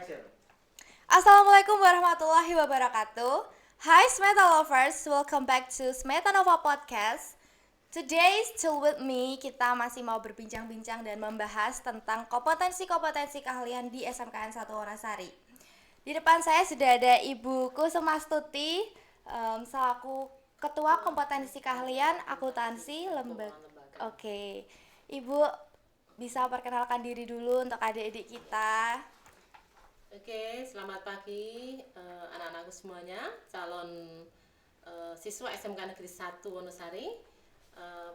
Action. Assalamualaikum warahmatullahi wabarakatuh. Hi Smeta lovers, welcome back to Smeta Nova Podcast. Today still with me, kita masih mau berbincang-bincang dan membahas tentang kompetensi-kompetensi keahlian di SMKN 1 Wonosari. Di depan saya sudah ada Ibu Kusumastuti selaku Ketua Kompetensi Keahlian Akuntansi Lembaga. Oke, Ibu bisa perkenalkan diri dulu untuk adik-adik kita. Oke, selamat pagi anak-anakku semuanya, calon siswa SMK Negeri 1 Wonosari.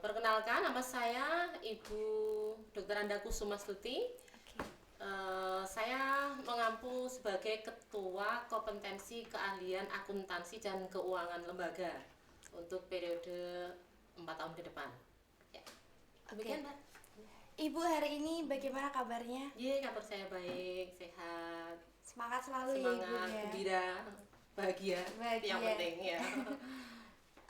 Perkenalkan, nama saya Ibu Dr. Anda Kusumastuti. Saya mengampu sebagai Ketua Kompetensi Keahlian Akuntansi dan Keuangan Lembaga untuk periode 4 tahun ke depan. Ya. Demikian, Mbak. Ibu hari ini bagaimana kabarnya? Iya, kabar saya baik, sehat. Semangat selalu Semangat, ya Ibu ya. gembira, bahagia, yang penting ya.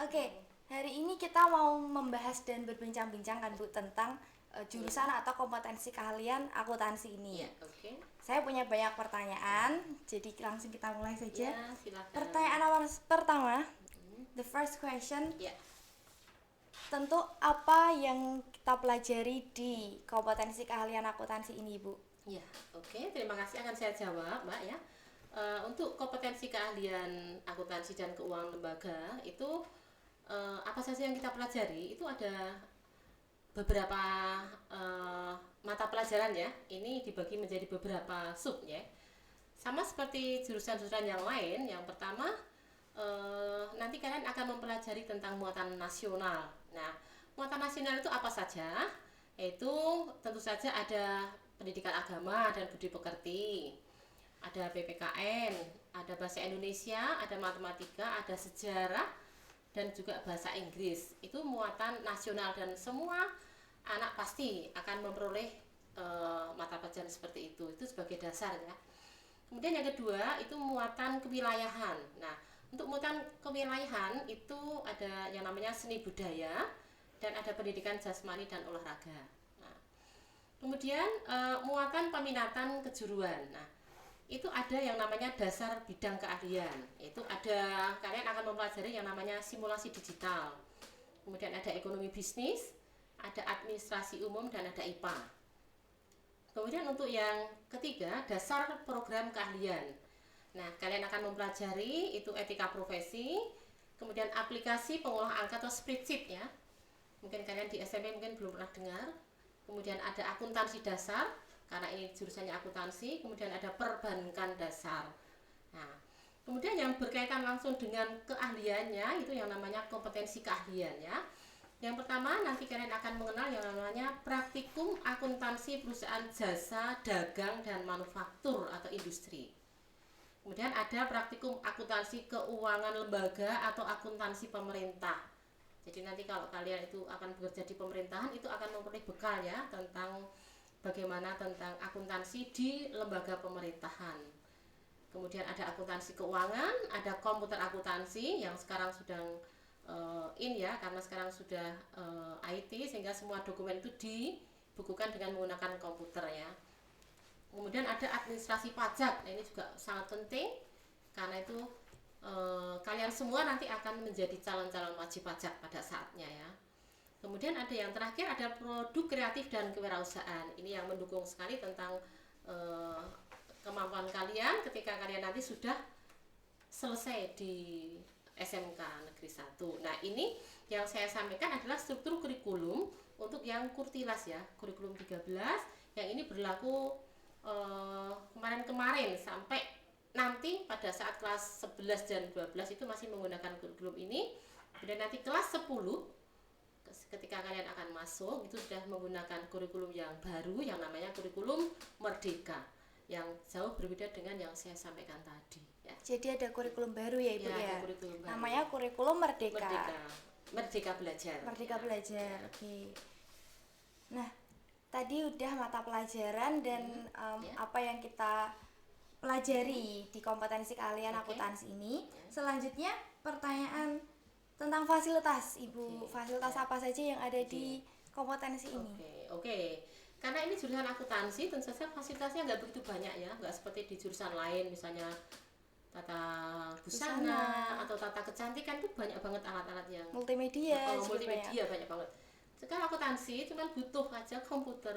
Oke, hari ini kita mau membahas dan berbincang-bincang kan Bu tentang jurusan atau kompetensi keahlian akuntansi ini. Iya, oke. Saya punya banyak pertanyaan, jadi langsung kita mulai saja. Ya, silakan. Pertanyaan awal pertama, the first question, Ya, tentu apa yang kita pelajari di kompetensi keahlian akuntansi ini Bu? ya, oke. Terima kasih, akan saya jawab, Mbak ya. Untuk kompetensi keahlian akuntansi dan keuangan lembaga itu apa saja yang kita pelajari? Itu ada beberapa mata pelajaran ya. Ini dibagi menjadi beberapa sub ya. Sama seperti jurusan-jurusan yang lain. Yang pertama nanti kalian akan mempelajari tentang muatan nasional. Nah, muatan nasional itu apa saja? Yaitu tentu saja ada pendidikan agama dan budi pekerti, ada PPKN, ada bahasa Indonesia, ada matematika, ada sejarah, dan juga bahasa Inggris. Itu muatan nasional dan semua anak pasti akan memperoleh mata pelajaran seperti itu. Itu sebagai dasar ya. Kemudian yang kedua itu muatan kewilayahan. Nah, untuk muatan kewilayahan itu ada yang namanya seni budaya dan ada pendidikan jasmani dan olahraga. Nah, kemudian muatan peminatan kejuruan. Nah, itu ada yang namanya dasar bidang keahlian. Itu ada kalian akan mempelajari yang namanya simulasi digital. Kemudian ada ekonomi bisnis, ada administrasi umum dan ada IPA. Kemudian untuk yang ketiga, dasar program keahlian. Nah, kalian akan mempelajari itu etika profesi, kemudian aplikasi pengolah angka atau spreadsheet ya. Mungkin kalian di SMP mungkin belum pernah dengar. Kemudian ada akuntansi dasar, karena ini jurusannya akuntansi, kemudian ada perbankan dasar. Nah, kemudian yang berkaitan langsung dengan keahliannya itu yang namanya kompetensi keahlian ya. Yang pertama nanti kalian akan mengenal yang namanya praktikum akuntansi perusahaan jasa, dagang dan manufaktur atau industri. Kemudian ada praktikum akuntansi keuangan lembaga atau akuntansi pemerintah. Jadi nanti kalau kalian itu akan bekerja di pemerintahan itu akan memperoleh bekal ya tentang bagaimana tentang akuntansi di lembaga pemerintahan. Kemudian ada akuntansi keuangan, ada komputer akuntansi yang sekarang sedang in ya, karena sekarang sudah IT sehingga semua dokumen itu dibukukan dengan menggunakan komputer ya. Kemudian ada administrasi pajak. Nah, ini juga sangat penting karena itu kalian semua nanti akan menjadi calon-calon wajib pajak pada saatnya ya. Kemudian ada yang terakhir, ada produk kreatif dan kewirausahaan. Ini yang mendukung sekali tentang kemampuan kalian ketika kalian nanti sudah selesai di SMK Negeri 1. Nah, ini yang saya sampaikan adalah struktur kurikulum untuk yang kurtilas ya, kurikulum 13 yang ini berlaku kemarin-kemarin sampai nanti pada saat kelas 11 dan 12 itu masih menggunakan kurikulum ini. Kemudian nanti kelas 10 ketika kalian akan masuk itu sudah menggunakan kurikulum yang baru yang namanya kurikulum Merdeka yang jauh berbeda dengan yang saya sampaikan tadi ya. Jadi ada kurikulum baru ya Ibu ya? Ada kurikulum baru. Namanya kurikulum Merdeka. Merdeka belajar. Merdeka belajar. Oke. Nah, tadi udah mata pelajaran dan apa yang kita pelajari di kompetensi keahlian akuntansi ini. Selanjutnya pertanyaan tentang fasilitas Ibu. Fasilitas apa saja yang ada di kompetensi ini? Oke. karena ini jurusan akuntansi, tentu saja fasilitasnya nggak begitu banyak ya, nggak seperti di jurusan lain, misalnya tata busana atau tata kecantikan itu banyak banget alat-alat yang multimedia juga multimedia banyak banget. Sekarang akuntansi cuma butuh aja komputer,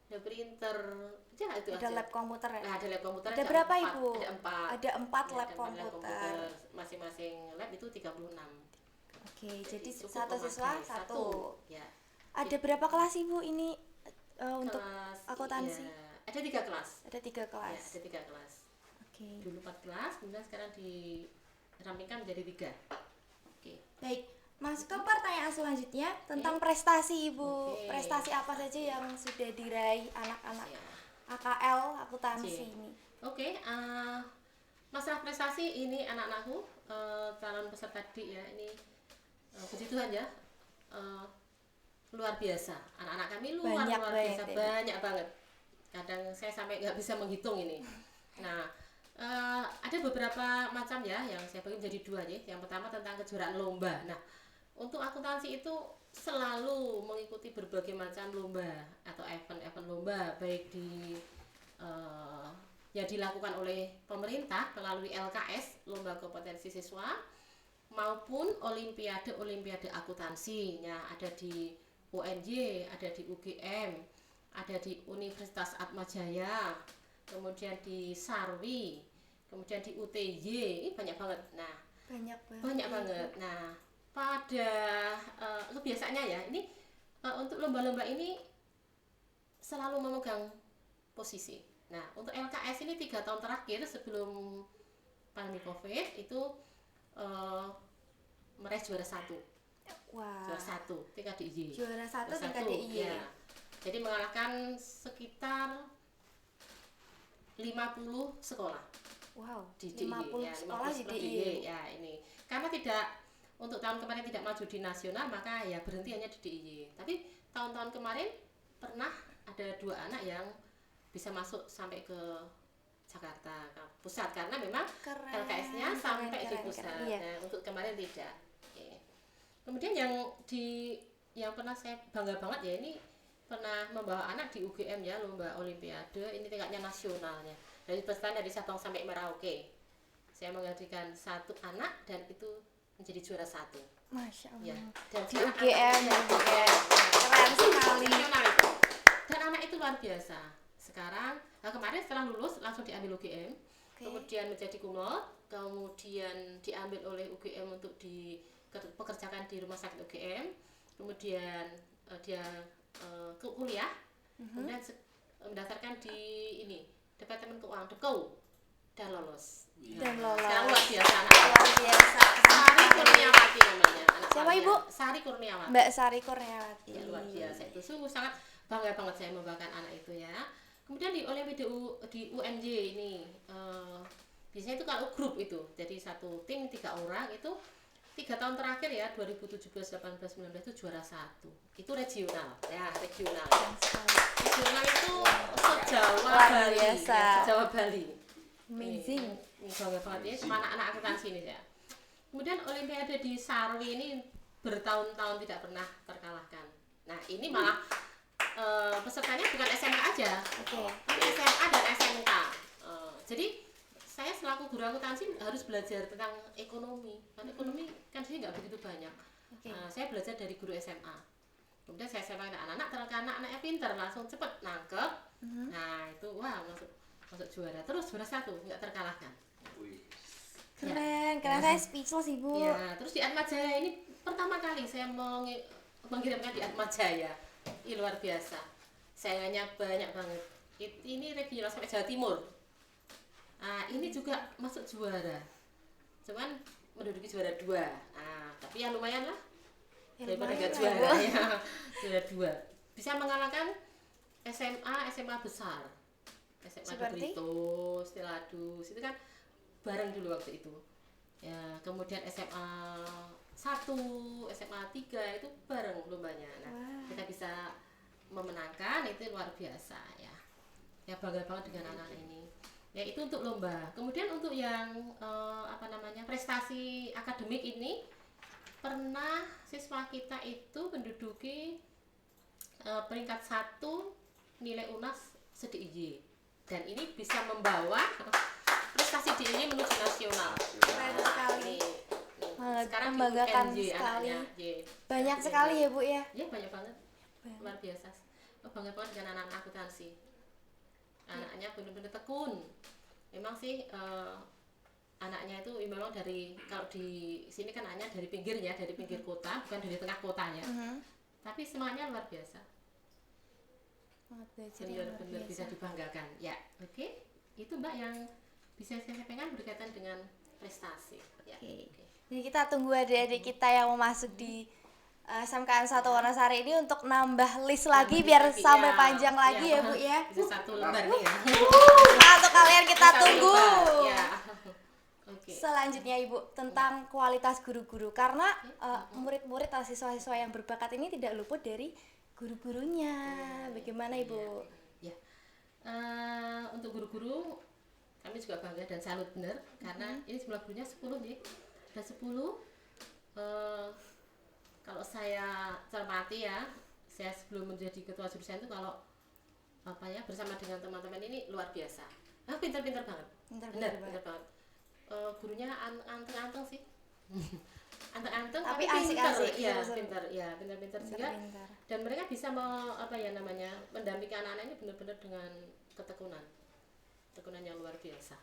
ada printer, ya itu ada aja. lab komputer ya? Nah, ada lab komputer Ada berapa 4, Ibu? Ada 4 4 lab komputer. Masing-masing lab itu 36. Oke, jadi cukup satu siswa memadai. satu. Ya. Ada berapa kelas Ibu ini untuk Kelas, akuntansi? ya, ada 3 kelas. Ada 3 kelas. Ya, ada 3 kelas. Oke. Dulu 4 kelas, kemudian sekarang dirampingkan menjadi 3. Oke. Baik, masuk ke pertanyaan selanjutnya tentang prestasi Ibu. Oke. Prestasi apa saja yang sudah diraih anak-anak Ya. AKL akuntansi Oke. ini? Oke, masalah prestasi ini anak-anakku calon peserta didik ya, ini puji Tuhan ya, luar biasa. Anak-anak kami luar biasa, banyak banget. Kadang saya sampai nggak bisa menghitung ini. Nah, ada beberapa macam ya yang saya bagi menjadi 2 nih. Yang pertama tentang kejuaraan lomba. Nah, untuk akuntansi itu selalu mengikuti berbagai macam lomba atau event-event lomba, baik di yang dilakukan oleh pemerintah melalui LKS, Lomba Kompetensi Siswa, maupun olimpiade akuntansinya ada di UNJ, ada di UGM, ada di Universitas Atmajaya, kemudian di Sarwi, kemudian di UTY, ini banyak banget. Nah, banyak banget. Nah, pada kebiasaannya ya, ini untuk lomba-lomba ini selalu memegang posisi. Nah, untuk LKS ini 3 tahun terakhir sebelum pandemi COVID itu meraih juara 1. Wah. Juara 1 tingkat DIY. Juara 1 tingkat DIY. Ya. Jadi mengalahkan sekitar 50 sekolah. Wow. Di 50 ya, sekolah di DIY. Ya, ini. Karena untuk tahun kemarin tidak maju di nasional, maka ya berhenti hanya di DIY. Tapi tahun-tahun kemarin pernah ada 2 anak yang bisa masuk sampai ke Jakarta ke pusat, karena memang LKS-nya sampai di pusat. Iya. Nah, untuk kemarin tidak. Oke. Kemudian yang pernah saya bangga banget ya, ini pernah membawa anak di UGM ya, lomba olimpiade, ini tingkatnya nasionalnya. Dari peserta dari Sabang sampai Merauke. Saya menghadirkan 1 anak dan itu menjadi juara 1. Masya Allah. Ya. Dan di UGM, keren sekali. Dan anak itu luar biasa. Sekarang, kemarin setelah lulus langsung diambil UGM, kemudian menjadi kumlot, kemudian diambil oleh UGM untuk dipekerjakan di rumah sakit UGM, kemudian dia kuliah, kemudian mendaftarkan di Departemen Keuangan DKU dan lolos. Sekarang luar biasa anak. Luar biasa. Sari Kurniawati namanya anak. Siapa Ibu? Sari Kurniawati. Mbak Sari Kurniawati. Ya, luar biasa, itu sungguh sangat bangga banget saya membawakan anak itu ya. Kemudian di Olimpiade di UNJ ini biasanya itu kalau grup itu, jadi satu tim 3 orang itu 3 tahun terakhir ya, 2017, 18, 19 itu juara 1. Itu regional ya, regional itu se-Jawa Bali ya, se-Jawa Bali. Amazing. Ini bangga banget ya sama anak-anak akuntansi ini ya. Kemudian Olimpiade di Sarwi ini bertahun-tahun tidak pernah terkalahkan. Nah, ini malah pesertanya bukan SMA aja, tapi SMA dan SMK. Jadi saya selaku guru akuntansi harus belajar tentang ekonomi. Karena ekonomi kan sih nggak begitu banyak. Saya belajar dari guru SMA. Kemudian saya SMA anak-anak, ternyata anak-anaknya pintar, langsung cepet nangkep. Nah itu wah masuk juara. Terus juara 1 nggak terkalahkan. Keren, saya speechless Ibu. Ya, terus di Atmajaya ini pertama kali saya mengirimkan di Atmajaya. Ini luar biasa, saingannya banyak banget. Ini regional sampai Jawa Timur. Nah, ini juga masuk juara, cuman menduduki juara 2. Nah, tapi ya lumayan lah, daripada nggak juara ya. Juara 2 bisa mengalahkan SMA besar, SMA Brito, Steladus itu kan bareng dulu waktu itu ya. Kemudian SMA 1, SMA 3 itu bareng lombanya. Nah, kita bisa memenangkan, itu luar biasa ya. Ya bangga banget dengan anak ini. Ya itu untuk lomba. Kemudian untuk yang prestasi akademik ini, pernah siswa kita itu menduduki peringkat 1 nilai UNAS se-DIY, dan ini bisa membawa prestasi DIY menuju nasional. Keren sekali. Sekarang di Membanggakan UNJ sekali. anaknya, Banyak UNJ. sekali ya Bu ya. Ya banyak banget, luar biasa. Bangga banget dengan anak akuntansi. Anaknya benar-benar tekun. Memang sih anaknya itu memang dari, kalau di sini kan anaknya dari pinggirnya, dari pinggir kota, bukan dari tengah kotanya. Tapi semuanya luar biasa. Benar-benar bisa dibanggakan. Ya, oke. Itu Mbak yang bisa saya sampaikan berkaitan dengan prestasi. Ya. Oke. Jadi kita tunggu adik-adik kita yang mau masuk di SMKN 1 Wonosari ini untuk nambah list lagi biar sampai panjang lagi ya Bu ya. Bisa satu lembar nih ya. Nah, untuk kalian kita Satu tunggu. lembar, ya. Oke. Selanjutnya Ibu tentang kualitas guru-guru, karena murid-murid atau siswa-siswa yang berbakat ini tidak luput dari guru-gurunya. Bagaimana Ibu? Ya. Untuk guru-guru kami juga bangga dan salut benar, karena ini jumlah gurunya 10 nih. Ada 10. Kalau saya cermati ya, saya sebelum menjadi ketua jurusan itu kalau bersama dengan teman-teman ini luar biasa. Pintar-pintar banget. Pintar banget. Gurunya anteng-anteng sih. Anteng-anteng tapi asik-asik. pintar. Ya, pintar-pintar sehingga dan mereka bisa mendampingi anak-anak ini benar-benar dengan ketekunan. Ketekunan yang luar biasa.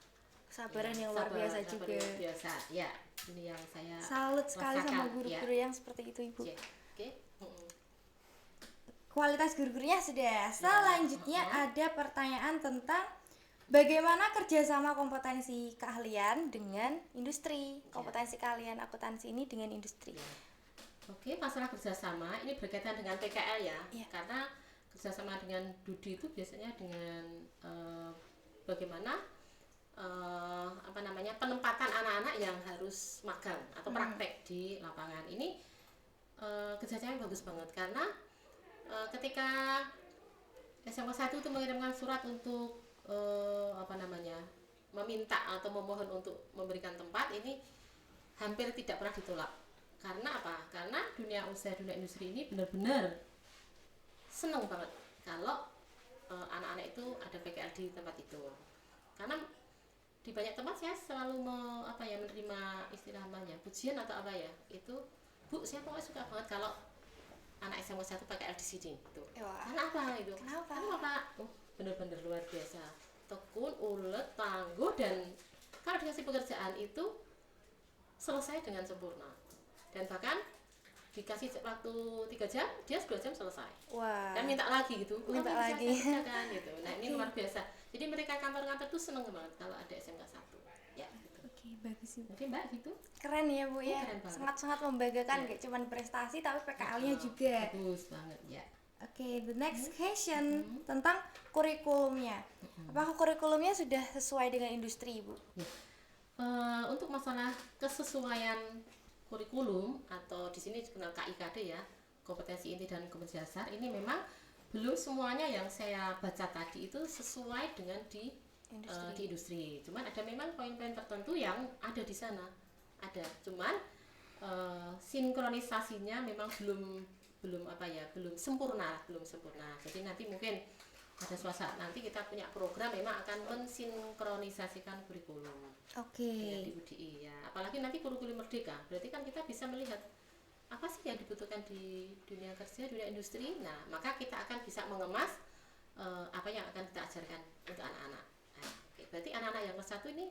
Kesabaran yang luar biasa juga. Luar biasa. Ya, ini yang saya salut sekali sama rasakan, guru-guru yang seperti itu Ibu. Oke. Kualitas guru-gurunya sudah. Selanjutnya ada pertanyaan tentang bagaimana kerjasama kompetensi keahlian dengan industri. Kompetensi keahlian akuntansi ini dengan industri. Oke, masalah kerjasama ini berkaitan dengan PKL ya. Karena kerjasama dengan Dudi itu biasanya dengan bagaimana penempatan anak-anak yang harus magang atau praktek di lapangan. Ini kerjasamanya bagus banget karena ketika SMA 1 itu mengirimkan surat untuk meminta atau memohon untuk memberikan tempat, ini hampir tidak pernah ditolak. Karena apa? Karena dunia usaha, dunia industri ini benar-benar senang banget kalau anak-anak itu ada PKL di tempat itu. Karena di banyak tempat saya selalu menerima istilah pujian atau itu, Bu, saya pokoknya suka banget kalau anak SMA 1 PKL di sini itu. Kenapa itu? Kenapa? Benar-benar luar biasa, tekun, ulet, tangguh, dan kalau dikasih pekerjaan itu selesai dengan sempurna, dan bahkan dikasih waktu 3 jam, dia 2 jam selesai. Dan minta lagi gitu, minta lagi kan, gitu. Nah ini luar biasa. Jadi mereka kantor-kantor tuh seneng banget kalau ada SMK 1 ya gitu. Oke, bagus Ibu. Oke Mbak, gitu. Keren ya Bu ya. Sangat-sangat membanggakan, gak cuma prestasi tapi PKL-nya juga. Bagus banget ya. Oke, the next question tentang kurikulumnya. Apakah kurikulumnya sudah sesuai dengan industri, Ibu? Untuk masalah kesesuaian kurikulum atau di sini dikenal KIKD ya, kompetensi inti dan kompetensi dasar, ini memang belum semuanya yang saya baca tadi itu sesuai dengan di industri. Cuman ada memang poin-poin tertentu yang ada di sana. Ada, cuman sinkronisasinya memang belum sempurna. Jadi nanti mungkin pada suatu saat nanti kita punya program memang akan mensinkronisasikan kurikulum. Ya, di UDI ya. Apalagi nanti kurikulum merdeka. Berarti kan kita bisa melihat apa sih yang dibutuhkan di dunia kerja, dunia industri. Nah, maka kita akan bisa mengemas apa yang akan kita ajarkan untuk anak-anak. Nah, berarti anak-anak yang kelas 1 ini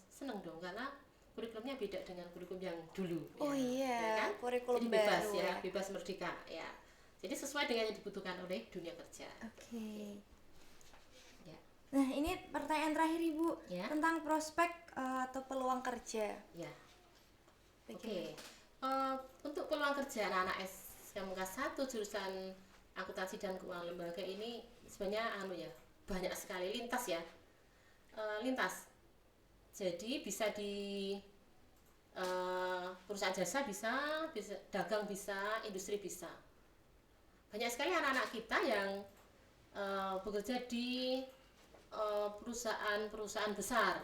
seneng dong karena kurikulumnya beda dengan kurikulum yang dulu. Kan? Kurikulum jadi bebas baru ya, bebas merdeka ya. Jadi sesuai dengan yang dibutuhkan oleh dunia kerja. Ya. Nah, ini pertanyaan terakhir Ibu tentang prospek atau peluang kerja. Ya. Untuk peluang kerja anak-anak SMK 1 jurusan akuntansi dan keuangan lembaga ini sebenarnya banyak sekali lintas ya. Lintas. Jadi bisa di perusahaan jasa bisa dagang bisa, industri bisa. Banyak sekali anak-anak kita yang bekerja di perusahaan besar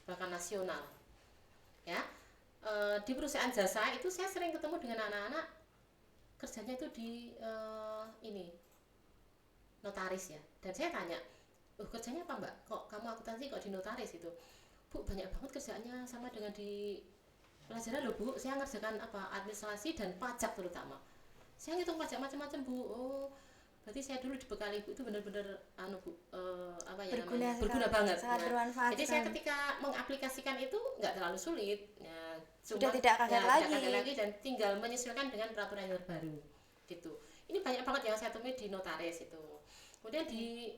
bahkan nasional ya. Di perusahaan jasa itu saya sering ketemu dengan anak-anak kerjanya itu di notaris ya. Dan saya tanya, kerjanya apa Mbak? Kok kamu akuntansi kok di notaris itu? Bu, banyak banget kerjaannya sama dengan di pelajaran loh Bu. Saya ngerjakan administrasi dan pajak terutama. Saya ngitung pajak macam-macam Bu. Oh, berarti saya dulu dibekali Bu itu benar-benar berguna banget. Sangat bermanfaat. Jadi saya ketika mengaplikasikan itu nggak terlalu sulit. Ya, sudah tidak kaget lagi dan tinggal menyesuaikan dengan peraturan yang terbaru. Gitu. Ini banyak banget yang saya temui di notaris itu. Kemudian di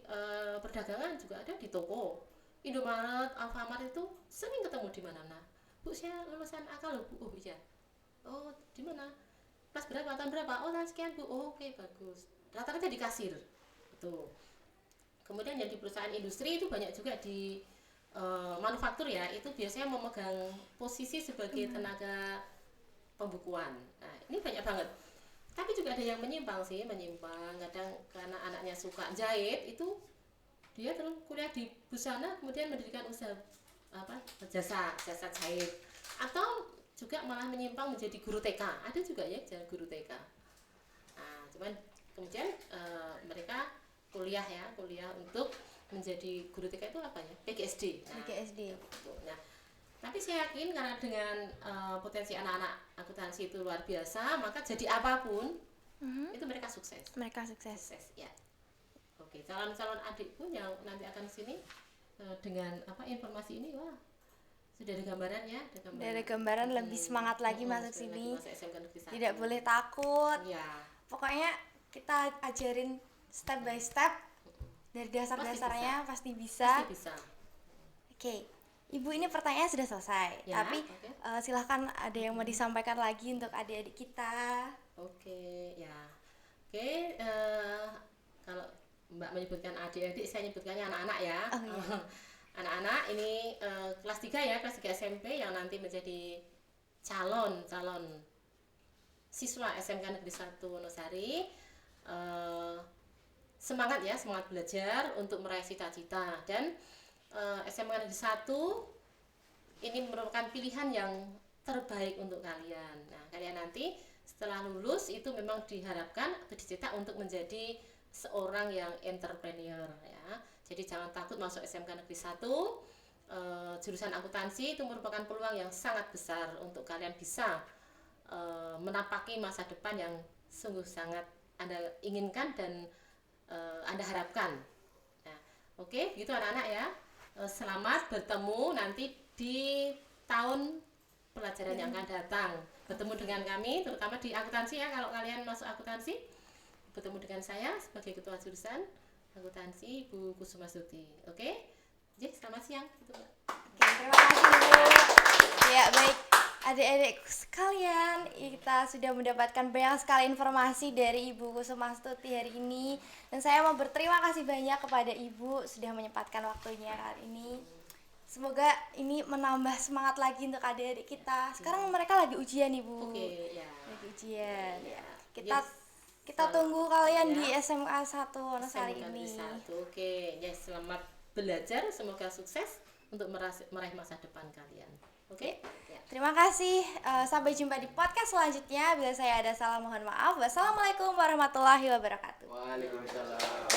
perdagangan juga ada di toko. Indomaret, Alfamart itu sering ketemu di mana-mana. Bu, saya lulusan akal loh Bu. Oh iya. Oh, di mana? Kelas berapa? Tahun berapa? Oh, tahun sekian Bu. Oh, oke, bagus. Rata-rata di kasir. Betul. Kemudian yang di perusahaan industri itu banyak juga di manufaktur ya, itu biasanya memegang posisi sebagai tenaga pembukuan. Nah, ini banyak banget. Tapi juga ada yang menyimpang. Kadang karena anaknya suka jahit, itu dia terus kuliah di busana, kemudian mendirikan usaha jasa jahit. Atau juga malah menyimpang menjadi guru TK. Ada juga ya guru TK. Nah, cuman kemudian mereka kuliah untuk menjadi guru TK itu apa ya? PGSD. Nah, tapi saya yakin karena dengan potensi anak-anak akuntansi itu luar biasa, maka jadi apapun itu mereka sukses. Ya. Oke, calon-calon adik pun yang nanti akan sini dengan informasi ini, wah sudah ada gambaran ya, ada gambaran lebih semangat lagi masuk sini. Tidak boleh takut. Ya. Pokoknya kita ajarin step by step dari dasar-dasarnya pasti bisa. Oke. Ibu, ini pertanyaannya sudah selesai. Ya, tapi silahkan ada yang mau disampaikan lagi untuk adik-adik kita. Oke, ya. Oke, kalau Mbak menyebutkan adik-adik, saya nyebutkannya anak-anak ya. Oh, iya. Anak-anak ini kelas 3 ya, kelas 3 SMP yang nanti menjadi calon siswa SMK Negeri 1 Wonosari. Semangat belajar untuk meraih cita-cita, dan SMK Negeri 1 ini merupakan pilihan yang terbaik untuk kalian. Nah, kalian nanti setelah lulus itu memang diharapkan atau dicetak untuk menjadi seorang yang entrepreneur ya. Jadi jangan takut masuk SMK Negeri 1. Jurusan akuntansi itu merupakan peluang yang sangat besar untuk kalian bisa menapaki masa depan yang sungguh sangat Anda inginkan dan Anda harapkan. Nah, oke, gitu anak-anak ya. Selamat bertemu nanti di tahun pelajaran yang akan datang. Bertemu dengan kami, terutama di akuntansi ya. Kalau kalian masuk akuntansi, bertemu dengan saya sebagai ketua jurusan akuntansi, Ibu Kusumastuti. Oke? Jadi selamat siang. Gitu, Mbak. Oke, terima kasih Bu. Ya, baik. Adik-adik sekalian, kita sudah mendapatkan banyak sekali informasi dari Ibu Kusumastuti hari ini, dan saya mau berterima kasih banyak kepada Ibu sudah menyempatkan waktunya hari ini. Semoga ini menambah semangat lagi untuk adik-adik kita. Sekarang mereka lagi ujian, Ibu. Oke, ya. Lagi ujian. Ya. Kita tunggu kalian di SMA 1 Wonosari ini. Oke, ya, selamat belajar, semoga sukses untuk meraih masa depan kalian. Oke? Ya. Terima kasih. Sampai jumpa di podcast selanjutnya. Bila saya ada salah mohon maaf. Wassalamualaikum warahmatullahi wabarakatuh. Waalaikumsalam.